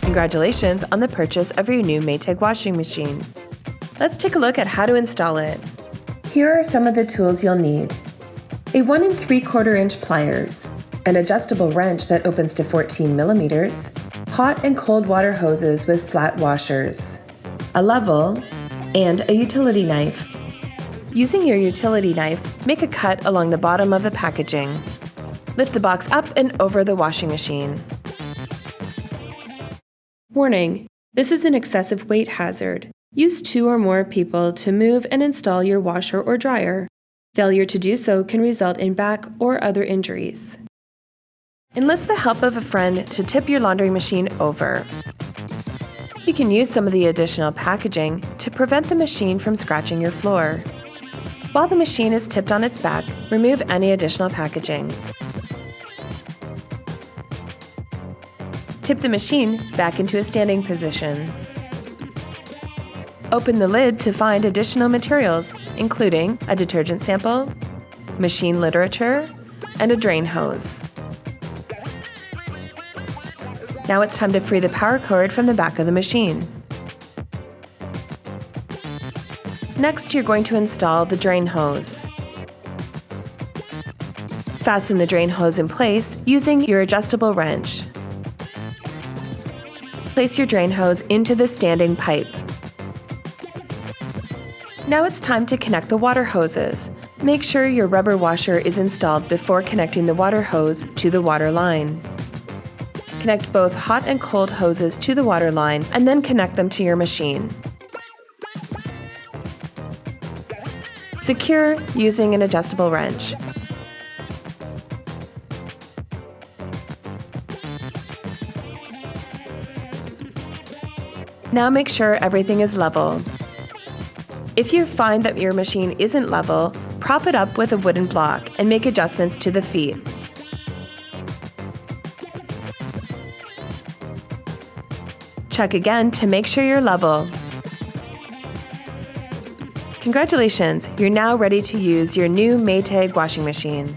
Congratulations on the purchase of your new Maytag washing machine. Let's take a look at how to install it. Here are some of the tools you'll need. A 1 3/4 inch pliers, an adjustable wrench that opens to 14 millimeters, hot and cold water hoses with flat washers, a level, and a utility knife. Using your utility knife, make a cut along the bottom of the packaging. Lift the box up and over the washing machine. Warning: this is an excessive weight hazard. Use 2 or more people to move and install your washer or dryer. Failure to do so can result in back or other injuries. Enlist the help of a friend to tip your laundry machine over. You can use some of the additional packaging to prevent the machine from scratching your floor. While the machine is tipped on its back, remove any additional packaging. Tip the machine back into a standing position. Open the lid to find additional materials, including a detergent sample, machine literature, and a drain hose. Now it's time to free the power cord from the back of the machine. Next, you're going to install the drain hose. Fasten the drain hose in place using your adjustable wrench. Place your drain hose into the standing pipe. Now it's time to connect the water hoses. Make sure your rubber washer is installed before connecting the water hose to the water line. Connect both hot and cold hoses to the water line and then connect them to your machine. Secure using an adjustable wrench. Now make sure everything is level. If you find that your machine isn't level, prop it up with a wooden block and make adjustments to the feet. Check again to make sure you're level. Congratulations, you're now ready to use your new Maytag washing machine.